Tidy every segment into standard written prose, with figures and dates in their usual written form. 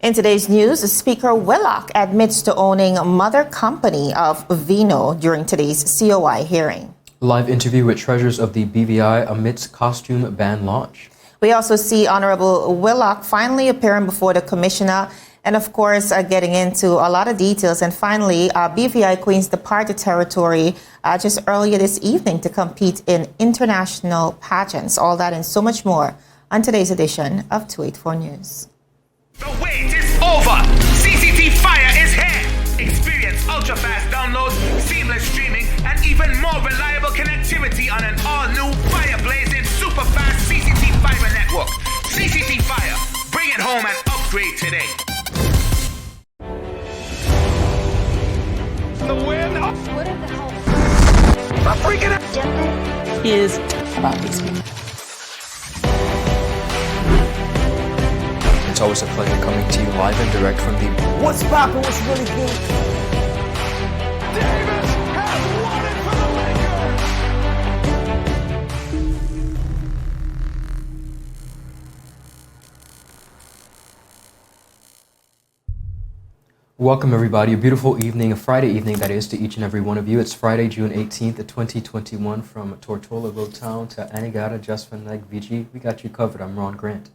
In today's news, Speaker Willock admits to owning mother company of VINO during today's COI hearing. Live interview with treasurers of the BVI amidst costume ban launch. We also see Honorable Willock finally appearing before the commissioner and, of course, getting into a lot of details. And finally, BVI Queens departed territory just earlier this evening to compete in international pageants. All that and so much more on today's edition of 284 News. The wait is over. CCT Fire is here. Experience ultra-fast downloads, seamless streaming, and even more reliable connectivity on an all-new fire-blazing super-fast CCT Fiber network. CCT Fire. Bring it home and upgrade today. The win. What in the hell? I'm freaking out. Is about these people. It's always a pleasure coming to you live and direct from the What's poppin'? What's really good? Davis has won it for the Lakers. Welcome everybody, a beautiful evening, a Friday evening that is to each and every one of you. It's Friday, June 18th, 2021 from Tortola Road Town to Anegada, Just Van Leg, VG. We got you covered. I'm Ron Grant.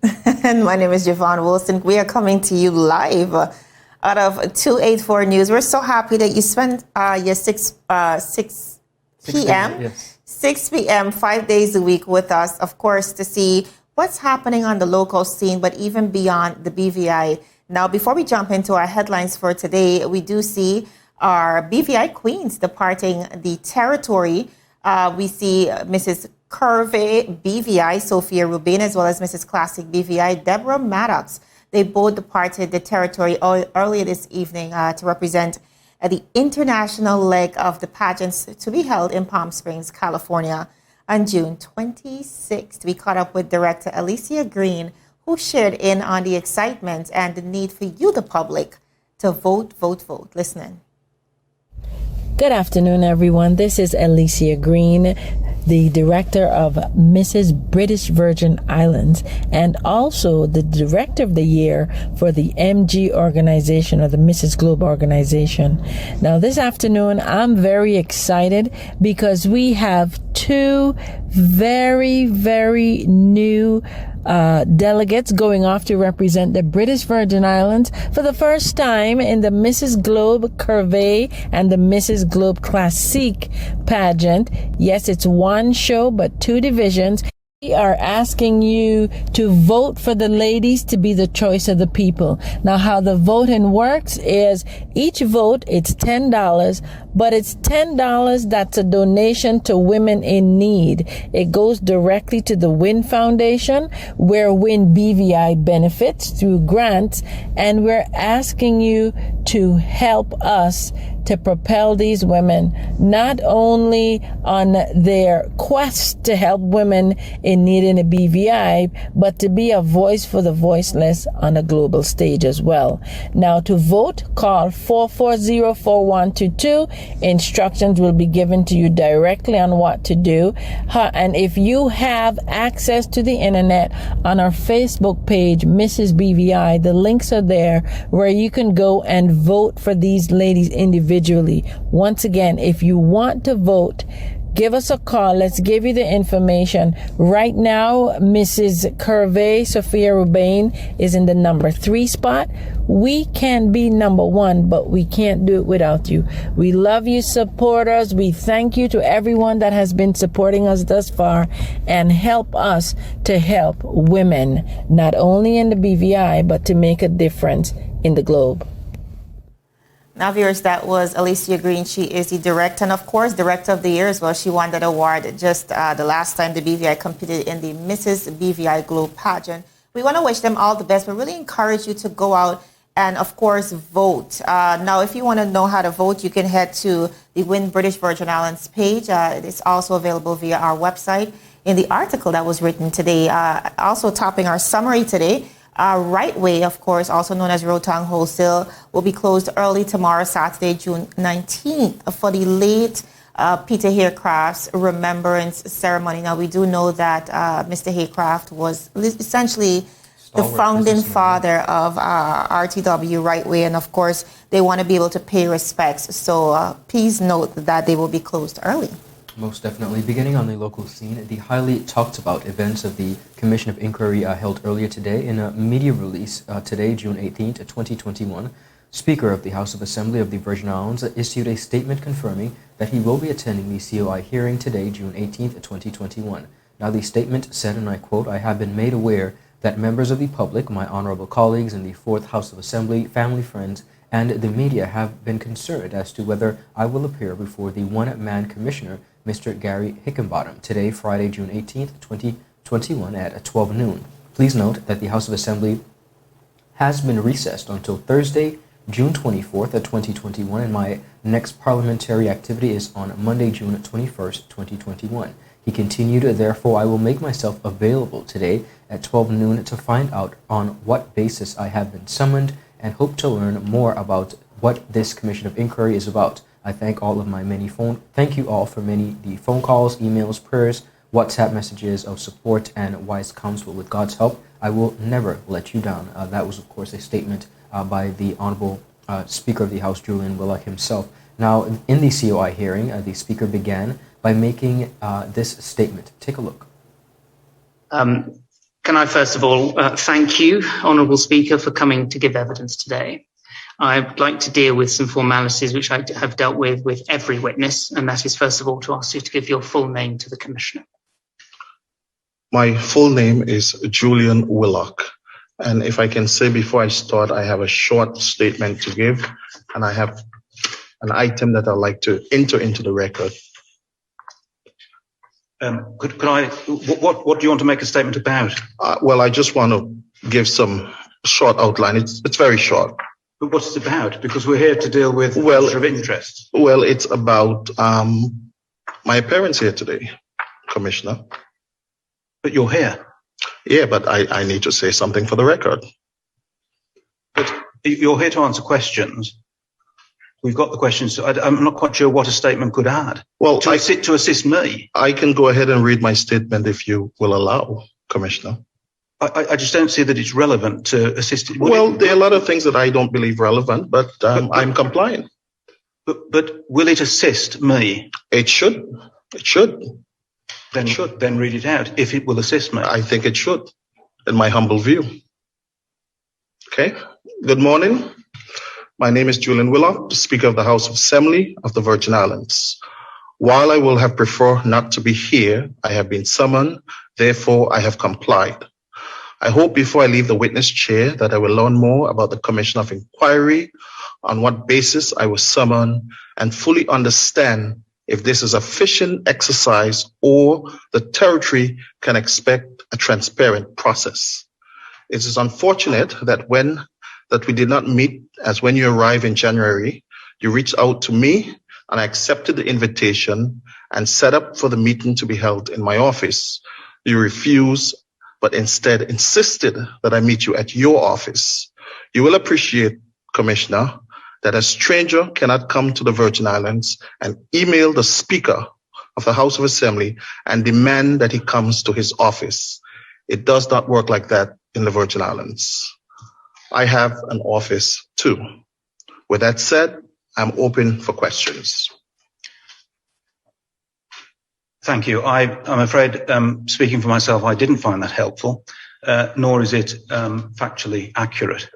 And my name is Javon Wilson. We are coming to you live out of 284 News. We're so happy that you spent your 6 p.m. Yes. 6 p.m. 5 days a week with us, of course, to see what's happening on the local scene, but even beyond the BVI. Now, before we jump into our headlines for today, we do see our BVI Queens departing the territory. We see Mrs. Curvey BVI, Sophia Rubin, as well as Mrs. Classic BVI, Deborah Maddox. They both departed the territory earlier this evening to represent the international leg of the pageants to be held in Palm Springs, California on June 26th. We caught up with Director Alicia Green, who shared in on the excitement and the need for you, the public, to vote, vote, vote. Listen in. Good afternoon, everyone. This is Alicia Green, the director of Mrs. British Virgin Islands and also the director of the year for the MG organization or the Mrs. Globe organization. Now, this afternoon, I'm very excited because we have two very, very new delegates going off to represent the British Virgin Islands for the first time in the Mrs. Globe Curvey and the Mrs. Globe Classique pageant. Yes, it's one show, but two divisions. We are asking you to vote for the ladies to be the choice of the people. Now, how the voting works is each vote, it's $10, but it's $10 that's a donation to women in need. It goes directly to the WIN Foundation, where WIN BVI benefits through grants, and we're asking you to help us to propel these women not only on their quest to help women in need in a BVI, but to be a voice for the voiceless on a global stage as well. Now, to vote, call 440-4122. Instructions will be given to you directly on what to do. And if you have access to the internet, on our Facebook page, Mrs. BVI, the links are there where you can go and vote for these ladies individually. Once again, if you want to vote, give us a call. Let's give you the information. Right now, Mrs. Curvey, Sophia Rubin, is in the number 3 spot. We can be number 1, but we can't do it without you. We love you, supporters. We thank you to everyone that has been supporting us thus far and help us to help women, not only in the BVI, but to make a difference in the globe. Now, viewers, that was Alicia Green. She is the director and, of course, director of the year as well. She won that award just the last time the BVI competed in the Mrs. BVI Globe pageant. We want to wish them all the best, but really encourage you to go out and, of course, vote. Now, if you want to know how to vote, you can head to the WIN British Virgin Islands page. It's also available via our website. In the article that was written today, also topping our summary today, Riteway, of course, also known as Rotang Wholesale, will be closed early tomorrow, Saturday, June 19th, for the late Peter Haycraft's remembrance ceremony. Now, we do know that Mr. Haycraft was essentially stalwart founding businessman. father of RTW Riteway, and of course, they want to be able to pay respects. So please note that they will be closed early. Most definitely. Beginning on the local scene, the highly talked about events of the Commission of Inquiry held earlier today. In a media release today, June 18th, 2021, Speaker of the House of Assembly of the Virgin Islands issued a statement confirming that he will be attending the COI hearing today, June 18th, 2021. Now, the statement said, and I quote, "I have been made aware that members of the public, my honorable colleagues in the 4th House of Assembly, family, friends, and the media have been concerned as to whether I will appear before the one-man commissioner, Mr. Gary Hickenbottom, today, Friday, June 18th, 2021, at 12 noon. Please note that the House of Assembly has been recessed until Thursday, June 24th, 2021, and my next parliamentary activity is on Monday, June 21st, 2021. He continued, therefore, I will make myself available today at 12 noon to find out on what basis I have been summoned and hope to learn more about what this Commission of Inquiry is about. I thank you all for the phone calls, emails, prayers, WhatsApp messages of support and wise counsel. With God's help, I will never let you down." That was, of course, a statement by the Honorable Speaker of the House, Julian Willock himself. Now, in the COI hearing, the Speaker began by making this statement. Take a look. Can I first of all thank you, Honourable Speaker, for coming to give evidence today. I'd like to deal with some formalities which I have dealt with every witness, and that is first of all to ask you to give your full name to the Commissioner. My full name is Julian Willock. And if I can say before I start, I have a short statement to give, and I have an item that I'd like to enter into the record. Could I? What do you want to make a statement about? Well, I just want to give some short outline. It's very short. But what's it about? Because we're here to deal with matters of interest. Well, it's about my appearance here today, Commissioner. But you're here. Yeah, but I need to say something for the record. But you're here to answer questions. We've got the questions. I'm not quite sure what a statement could add. Well, to assist me. I can go ahead and read my statement if you will allow, Commissioner. I just don't see that it's relevant to assist. Well, there are a lot of things that I don't believe relevant, but I'm compliant. But will it assist me? It should. It should. Then read it out, if it will assist me. I think it should, in my humble view. Okay. Good morning. My name is Julian Willock, the Speaker of the House of Assembly of the Virgin Islands. While I will have preferred not to be here, I have been summoned, therefore I have complied. I hope before I leave the witness chair that I will learn more about the Commission of Inquiry, on what basis I was summoned, and fully understand if this is a fishing exercise or the territory can expect a transparent process. It is unfortunate that we did not meet, as when you arrived in January, you reached out to me and I accepted the invitation and set up for the meeting to be held in my office. You refused, but instead insisted that I meet you at your office. You will appreciate, Commissioner, that a stranger cannot come to the Virgin Islands and email the Speaker of the House of Assembly and demand that he comes to his office. It does not work like that in the Virgin Islands. I have an office too. With that said, I'm open for questions. Thank you. I'm afraid, speaking for myself, I didn't find that helpful, nor is it factually accurate,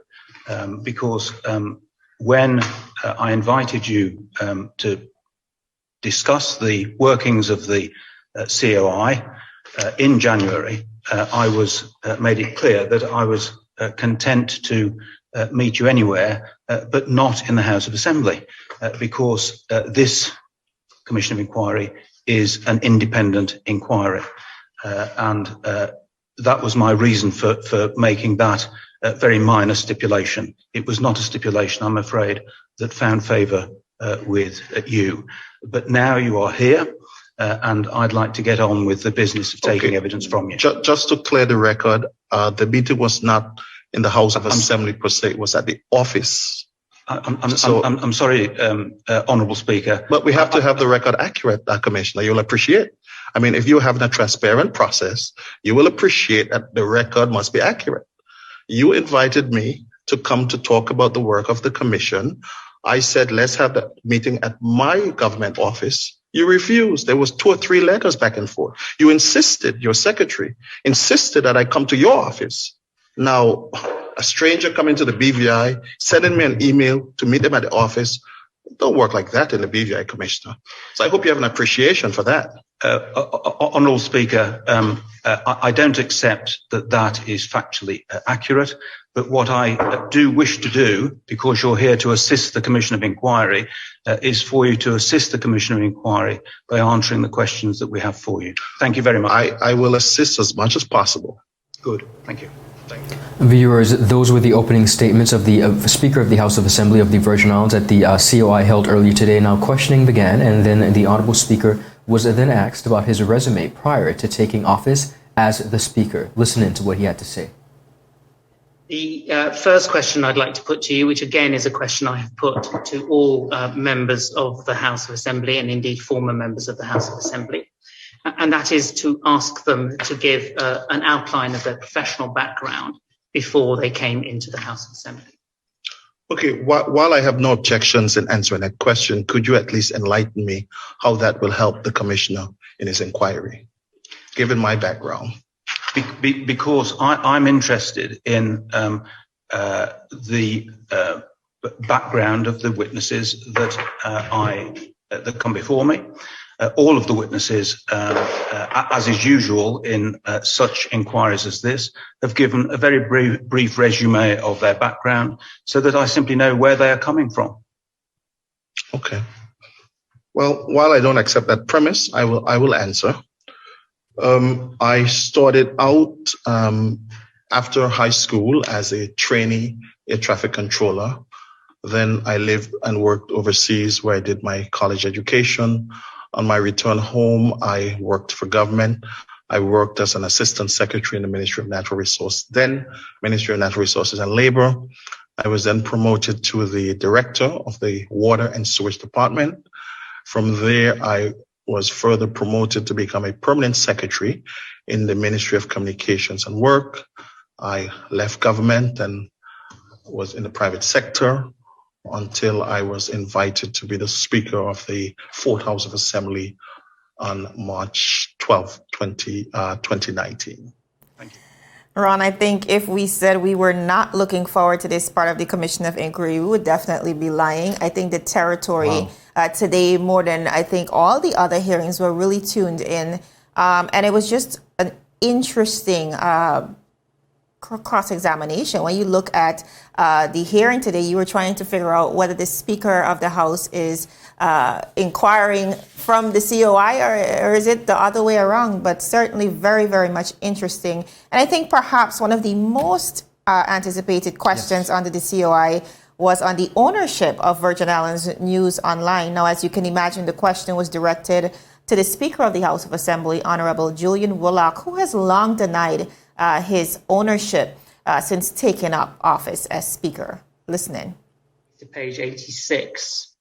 because when I invited you to discuss the workings of the COI in January, I was made it clear that I was content to meet you anywhere, but not in the House of Assembly, because this Commission of Inquiry is an independent inquiry. And that was my reason for making that very minor stipulation. It was not a stipulation, I'm afraid, that found favour with you. But now you are here, and I'd like to get on with the business of taking evidence from you. Just to clear the record, the meeting was not in the House of Assembly per se, it was at the office. I'm sorry, Honourable Speaker. But we have to have the record accurate, Commissioner. You'll appreciate. I mean, if you're having a transparent process, you will appreciate that the record must be accurate. You invited me to come to talk about the work of the commission. I said, let's have the meeting at my government office. You refused. There was 2 or 3 letters back and forth. You insisted, your secretary insisted that I come to your office. Now, a stranger coming to the BVI, sending me an email to meet them at the office, don't work like that in the BVI, Commissioner. So I hope you have an appreciation for that. Honourable Speaker, I don't accept that that is factually accurate, but what I do wish to do, because you're here to assist the Commission of Inquiry, is for you to assist the Commission of Inquiry by answering the questions that we have for you. Thank you very much. I will assist as much as possible. Good. Thank you. Viewers, those were the opening statements of the Speaker of the House of Assembly of the Virgin Islands at the COI held earlier today. Now questioning began, and then the Honourable Speaker was then asked about his resume prior to taking office as the Speaker. Listen in to what he had to say. The first question I'd like to put to you, which again is a question I have put to all members of the House of Assembly and indeed former members of the House of Assembly, and that is to ask them to give an outline of their professional background before they came into the House of Assembly. Okay, while I have no objections in answering that question, could you at least enlighten me how that will help the Commissioner in his inquiry, given my background? Because I'm interested in the background of the witnesses that come before me. All of the witnesses, as is usual in such inquiries as this, have given a very brief resume of their background so that I simply know where they are coming from. Okay. Well, while I don't accept that premise, I will answer. I started out after high school as a trainee air traffic controller. Then I lived and worked overseas where I did my college education. On my return home, I worked for government. I worked as an assistant secretary in the Ministry of Natural Resources, then Ministry of Natural Resources and Labor. I was then promoted to the director of the Water and Sewage Department. From there, I was further promoted to become a permanent secretary in the Ministry of Communications and Work. I left government and was in the private sector until I was invited to be the Speaker of the 4th House of Assembly on March 12, 2019. Thank you. Ron, I think if we said we were not looking forward to this part of the Commission of Inquiry, we would definitely be lying. I think the territory today, more than I think all the other hearings, were really tuned in. And it was just an interesting cross-examination. When you look at the hearing today, you were trying to figure out whether the Speaker of the House is inquiring from the COI or is it the other way around, but certainly very, very much interesting. And I think perhaps one of the most anticipated questions under the COI was on the ownership of Virgin Islands News Online. Now, as you can imagine, the question was directed to the Speaker of the House of Assembly, Honorable Julian Willock, who has long denied his ownership since taking up office as Speaker. Listening. To page 86.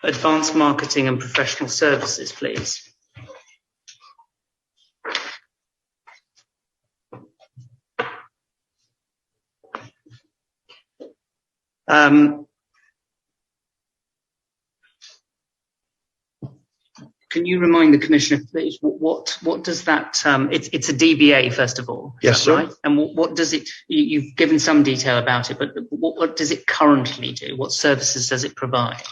Advanced marketing and professional services, please. Can you remind the Commissioner, please, what does that, it's a DBA, first of all. Yes, sir. Right? And what does it, you've given some detail about it, but what does it currently do? What services does it provide?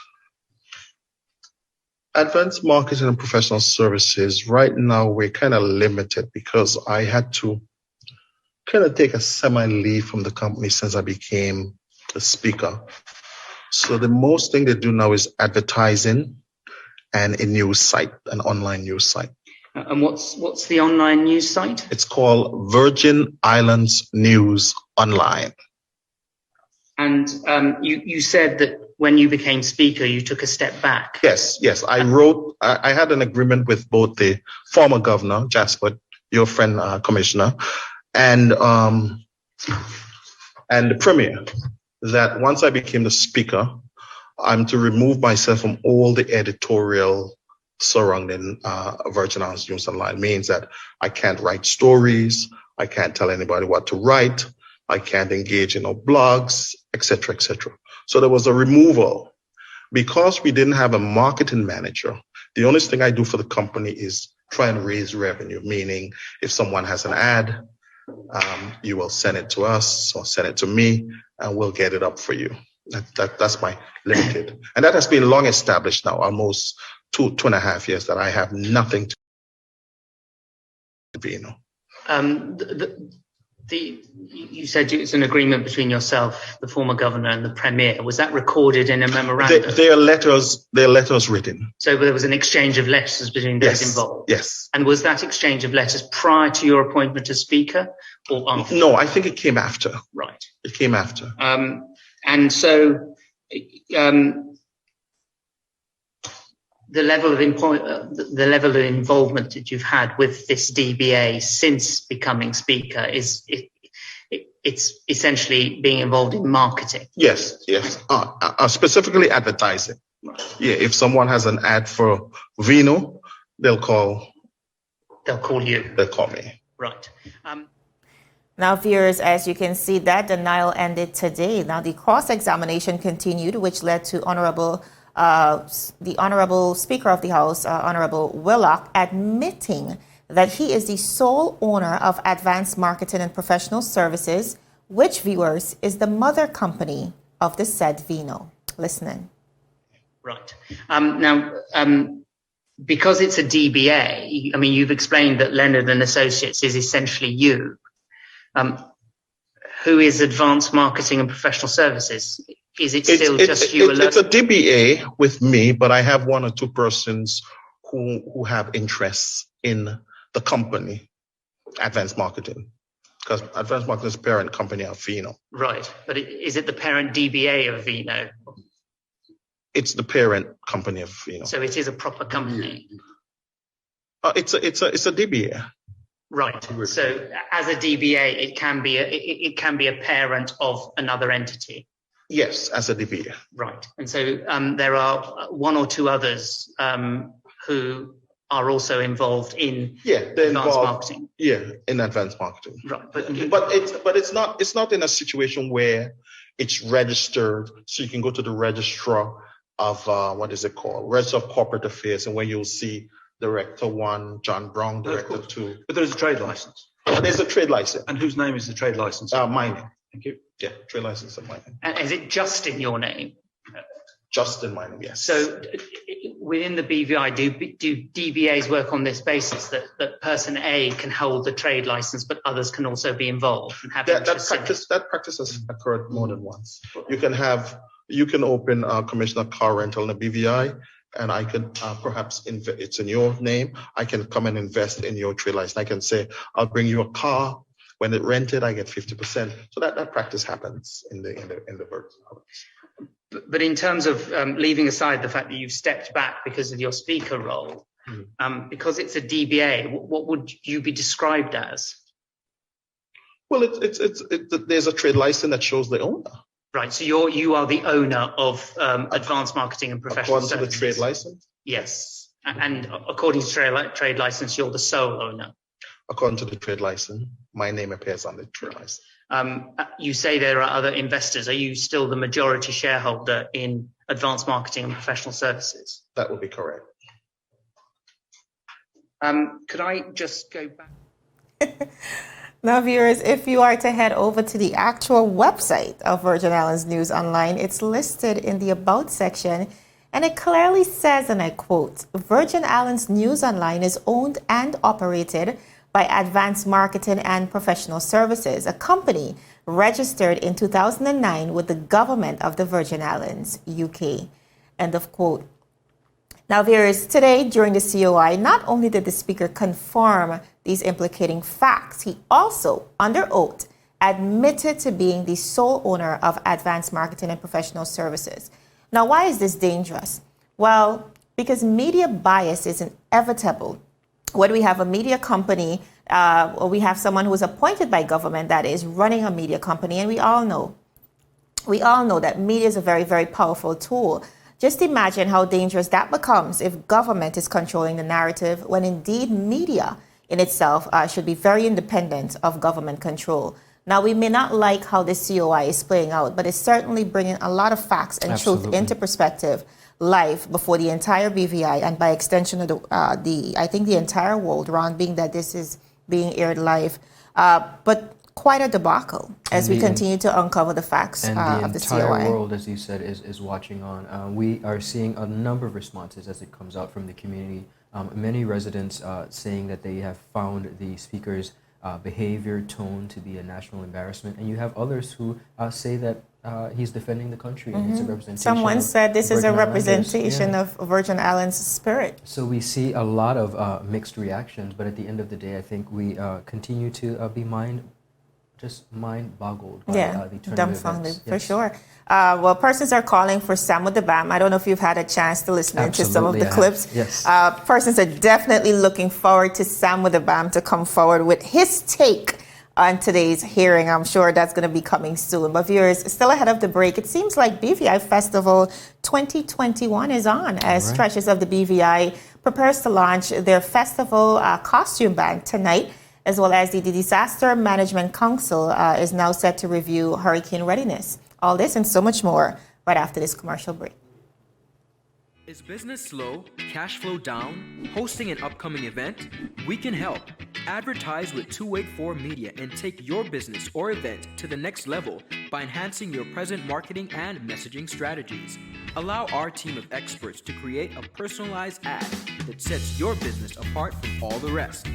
Advanced marketing and professional services, right now we're kind of limited because I had to kind of take a semi-leave from the company since I became the Speaker. So the most thing they do now is advertising and a news site, an online news site. And what's the online news site? It's called Virgin Islands News Online. And you said that when you became Speaker, you took a step back. Yes. I had an agreement with both the former governor, Jasper, your friend, Commissioner, and the Premier, that once I became the Speaker, I'm to remove myself from all the editorial surrounding Virgin Islands News Online means that I can't write stories, I can't tell anybody what to write, I can't engage in blogs, etc., etc. So there was a removal. Because we didn't have a marketing manager, the only thing I do for the company is try and raise revenue, meaning if someone has an ad, you will send it to us or send it to me, and we'll get it up for you. That's my limited. And that has been long established now, almost two and a half years, that I have nothing to do. You said it's an agreement between yourself, the former governor, and the premier. Was that recorded in a memorandum? Their letters written. So there was an exchange of letters between those involved? Yes. And was that exchange of letters prior to your appointment as Speaker or after? No, I think it came after. Right. It came after. And so the level of involvement that you've had with this DBA since becoming Speaker it's essentially being involved in marketing. Yes. Specifically advertising. Right. Yeah, if someone has an ad for VINO, they'll call you. They'll call me. Right. Now, viewers, as you can see, that denial ended today. Now, the cross-examination continued, which led to the Honorable Speaker of the House, Honorable Willock, admitting that he is the sole owner of Advanced Marketing and Professional Services, which, viewers, is the mother company of the said VINO. Listening. Right. Now, because it's a DBA, I mean, you've explained that Leonard and Associates is essentially you. Who is Advanced Marketing and Professional Services? Is it still just you alone? It's a DBA with me, but I have one or two persons who have interests in the company, Advanced Marketing, because Advanced Marketing is the parent company of VINO. Right, but is it the parent DBA of VINO? It's the parent company of VINO. So it is a proper company. It's a DBA. Right. So as a DBA, it can be a parent of another entity. Yes, as a DBA. Right. And so there are one or two others who are also involved in advanced marketing. Yeah, in advanced marketing. Right. But it's not in a situation where it's registered, so you can go to the registrar of what is it called? Register of Corporate Affairs, and where you'll see Director 1, John Brown, Director 2. But there's a trade license. There's a trade license. And whose name is the trade license? My name. Thank you. Yeah, trade license of my name. And is it just in your name? Just in my name, yes. So within the BVI, do DBAs work on this basis that person A can hold the trade license, but others can also be involved and have that practice has occurred more than once. You can open a commissioner car rental in a BVI, and I could perhaps it's in your name. I can come and invest in your trade license. I can say, I'll bring you a car. When it rented, I get 50%. So that practice happens in the Virgin Islands. But in terms of leaving aside the fact that you've stepped back because of your speaker role, because it's a DBA, what would you be described as? Well, there's a trade license that shows the owner. Right, so you are the owner of Advanced Marketing and Professional Services. According to the trade license? Yes, and according to trade license, you're the sole owner. According to the trade license, my name appears on the trade license. You say there are other investors. Are you still the majority shareholder in Advanced Marketing and Professional Services? That would be correct. Could I just go back? Now, viewers, if you are to head over to the actual website of Virgin Islands News Online, it's listed in the About section, and it clearly says, and I quote, Virgin Islands News Online is owned and operated by Advanced Marketing and Professional Services, a company registered in 2009 with the government of the Virgin Islands, UK. End of quote. Now, viewers, today during the COI, not only did the speaker confirm these implicating facts, he also, under oath, admitted to being the sole owner of Advanced Marketing and Professional Services. Now, why is this dangerous? Well, because media bias is inevitable when we have a media company, or we have someone who is appointed by government that is running a media company, and we all know that media is a very, very powerful tool Just imagine how dangerous that becomes if government is controlling the narrative, when indeed media in itself should be very independent of government control. Now, we may not like how the COI is playing out, but it's certainly bringing a lot of facts and truth into perspective live before the entire BVI and by extension of I think the entire world, Ron, being that this is being aired live. But quite a debacle as we continue to uncover the facts of the COI. And the entire world, as you said, is watching on. We are seeing a number of responses as it comes out from the community. Many residents saying that they have found the speaker's behavior, tone to be a national embarrassment. And you have others who say that he's defending the country and it's a representation. Someone said this is a Virgin representation Islanders. of Virgin Islands spirit. So we see a lot of mixed reactions, but at the end of the day, I think we continue to be mind-boggled by the turn dumbfounded, of events. for sure. Well, persons are calling for Sam with the BAM. I don't know if you've had a chance to listen to some of the clips. Yes. Persons are definitely looking forward to Sam with the BAM to come forward with his take on today's hearing. I'm sure that's going to be coming soon. But viewers, still ahead of the break, it seems like BVI Festival 2021 is on as Treasures of the BVI prepares to launch their festival costume band tonight, as well as the Disaster Management Council is now set to review hurricane readiness. All this and so much more right after this commercial break. Is business slow, cash flow down, hosting an upcoming event? We can help. Advertise with 284 Media and take your business or event to the next level by enhancing your present marketing and messaging strategies. Allow our team of experts to create a personalized ad that sets your business apart from all the rest.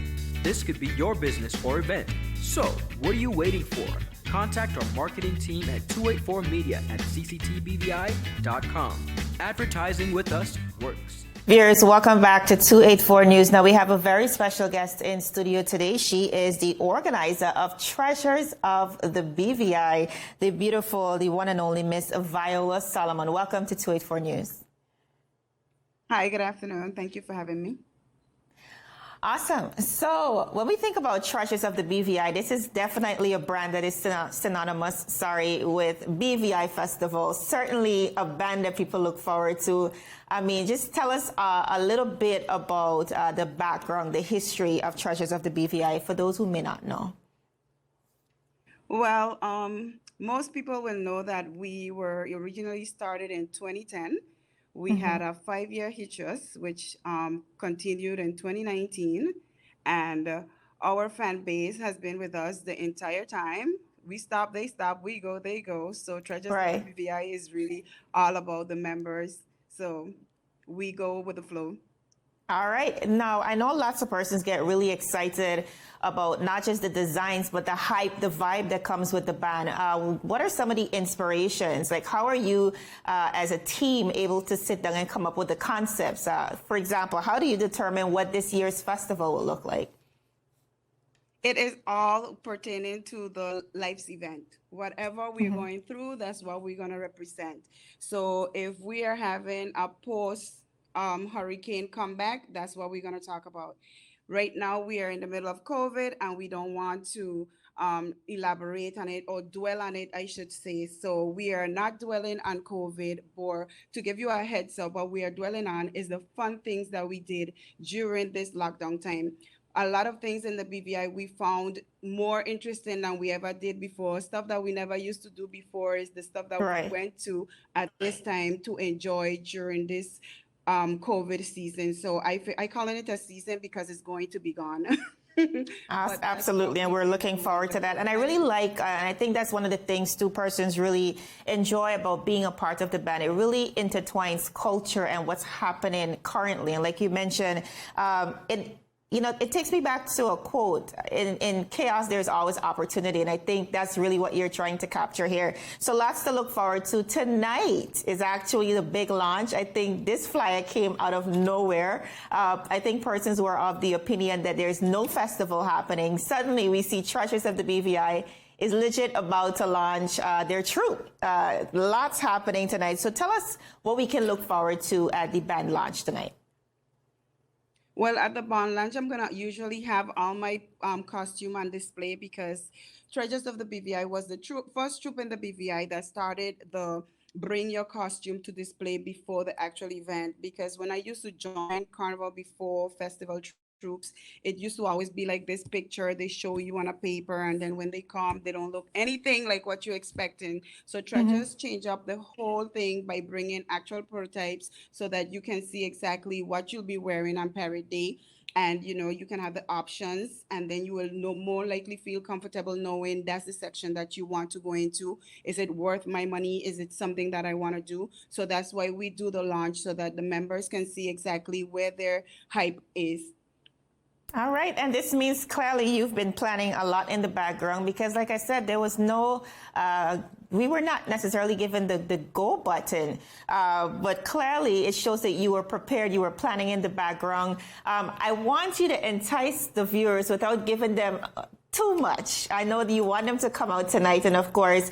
This could be your business or event. So, what are you waiting for? Contact our marketing team at 284media@cctbvi.com. Advertising with us works. Viewers, welcome back to 284 News. Now, we have a very special guest in studio today. She is the organizer of Treasures of the BVI, the beautiful, the one and only Miss Viola Solomon. Welcome to 284 News. Hi, good afternoon. Thank you for having me. Awesome. So when we think about Treasures of the BVI, this is definitely a brand that is synonymous, with BVI Festival. Certainly a band that people look forward to. I mean, just tell us a little bit about the background, the history of Treasures of the BVI for those who may not know. Well, most people will know that we were originally started in 2010. We had a 5-year hiatus, which continued in 2019. And our fan base has been with us the entire time. We stop, they stop, we go, they go. So Treasures of the BVI is really all about the members. So we go with the flow. All right. Now, I know lots of persons get really excited about not just the designs, but the hype, the vibe that comes with the band. What are some of the inspirations? Like, how are you as a team able to sit down and come up with the concepts? For example, how do you determine what this year's festival will look like? It is all pertaining to the life's event. Whatever we're going through, that's what we're going to represent. So if we are having a post-hurricane comeback, that's what we're going to talk about. Right now, we are in the middle of COVID, and we don't want to elaborate on it or dwell on it, I should say. So we are not dwelling on COVID, or to give you a heads up, what we are dwelling on is the fun things that we did during this lockdown time. A lot of things in the BVI we found more interesting than we ever did before. Stuff that we never used to do before is the stuff that we went to at this time to enjoy during this COVID season. So I call it a season because it's going to be gone. Absolutely, and we're looking forward to that. And I really like, and I think that's one of the things two persons really enjoy about being a part of the band. It really intertwines culture and what's happening currently. And like you mentioned, it takes me back to a quote, in chaos, there's always opportunity. And I think that's really what you're trying to capture here. So lots to look forward to. Tonight is actually the big launch. I think this flyer came out of nowhere. I think persons were of the opinion that there's no festival happening. Suddenly we see Treasures of the BVI is legit about to launch their troupe. Lots happening tonight. So tell us what we can look forward to at the band launch tonight. Well, at the band launch, I'm going to usually have all my costume on display because Treasures of the BVI was the first troupe in the BVI that started the bring your costume to display before the actual event. Because when I used to join Carnival before festival troops, it used to always be like this picture they show you on a paper, and then when they come, they don't look anything like what you're expecting. So Treasures change up the whole thing by bringing actual prototypes so that you can see exactly what you'll be wearing on parade day. And you can have the options, and then you will more likely feel comfortable knowing that's the section that you want to go into. Is it worth my money? Is it something that I want to do? So that's why we do the launch, so that the members can see exactly where their hype is. All right, and this means clearly you've been planning a lot in the background, because like I said, there was no, we were not necessarily given the go button, but clearly it shows that you were prepared, you were planning in the background. I want you to entice the viewers without giving them too much. I know that you want them to come out tonight and of course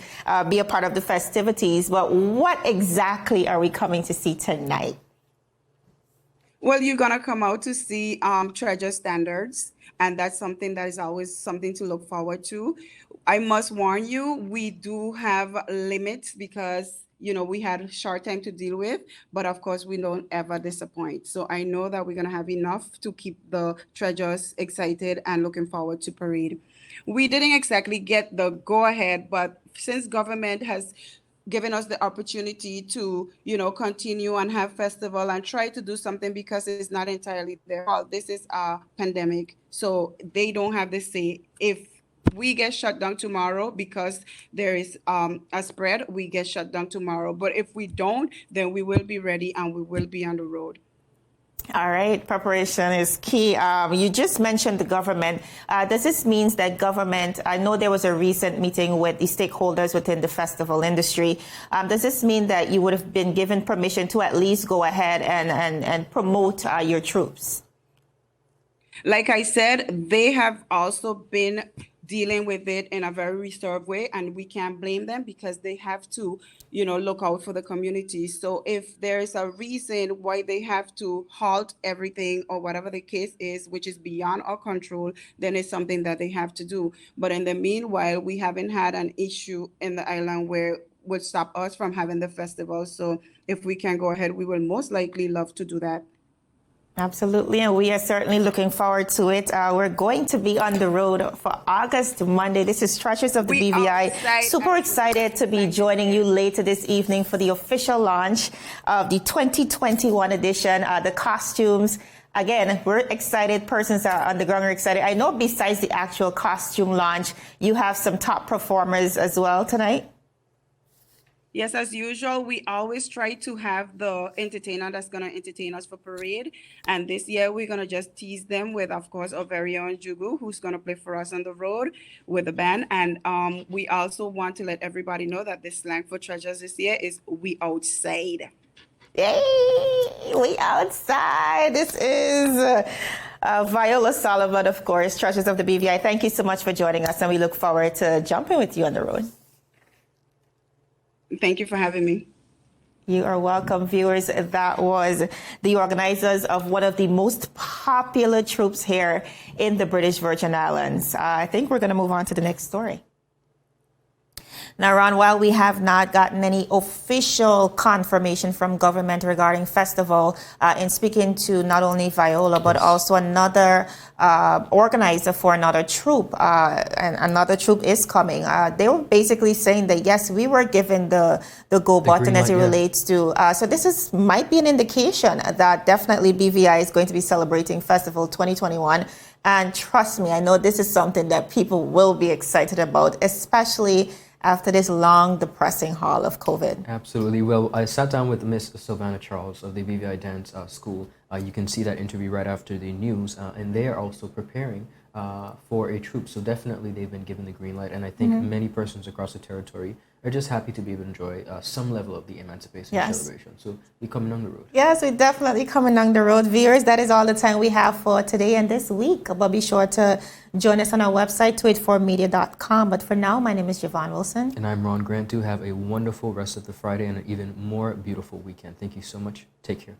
be a part of the festivities, but what exactly are we coming to see tonight? Well, you're going to come out to see Treasure Standards, and that's something that is always something to look forward to. I must warn you, we do have limits because, we had a short time to deal with, but of course, we don't ever disappoint. So I know that we're going to have enough to keep the treasures excited and looking forward to parade. We didn't exactly get the go-ahead, but since government has given us the opportunity to, continue and have festival and try to do something, because it's not entirely their fault. This is a pandemic, so they don't have the say. If we get shut down tomorrow because there is a spread, we get shut down tomorrow. But if we don't, then we will be ready and we will be on the road. All right, preparation is key. You just mentioned the government. Does this mean that government, I know there was a recent meeting with the stakeholders within the festival industry. Does this mean that you would have been given permission to at least go ahead and promote your troops? Like I said, they have also been dealing with it in a very reserved way, and we can't blame them because they have to, look out for the community. So if there is a reason why they have to halt everything or whatever the case is, which is beyond our control, then it's something that they have to do. But in the meanwhile, we haven't had an issue in the island where would stop us from having the festival. So if we can go ahead, we will most likely love to do that. Absolutely, and we are certainly looking forward to it. We're going to be on the road for August Monday. This is Treasures of the BVI. Super excited to be joining you later this evening for the official launch of the 2021 edition. The costumes, again, we're excited. Persons that are on the ground are excited. I know besides the actual costume launch, you have some top performers as well tonight. Yes, as usual, we always try to have the entertainer that's going to entertain us for parade. And this year, we're going to just tease them with, of course, our very own Jugu, who's going to play for us on the road with the band. And we also want to let everybody know that the slang for treasures this year is "we outside." Yay! We outside. This is Viola Sullivan, of course, Treasures of the BVI. Thank you so much for joining us, and we look forward to jumping with you on the road. Thank you for having me. You are welcome, viewers. That was the organizers of one of the most popular troops here in the British Virgin Islands. I think we're going to move on to the next story. Now, Ron, while we have not gotten any official confirmation from government regarding festival, in speaking to not only Viola, but also another organizer for another troop, and another troop is coming. They were basically saying that, yes, we were given the go button as it relates to. So this might be an indication that definitely BVI is going to be celebrating Festival 2021. And trust me, I know this is something that people will be excited about, especially after this long, depressing haul of COVID. Absolutely. Well, I sat down with Miss Savannah Charles of the BVI Dance School. You can see that interview right after the news, and they are also preparing for a troop. So definitely they've been given the green light, and I think many persons across the territory are just happy to be able to enjoy some level of the emancipation celebration. So we coming on the road. Yes, we definitely coming on the road. Viewers, that is all the time we have for today and this week. But be sure to join us on our website, 284media.com. But for now, my name is Javon Wilson. And I'm Ron Grant. Do have a wonderful rest of the Friday and an even more beautiful weekend. Thank you so much. Take care.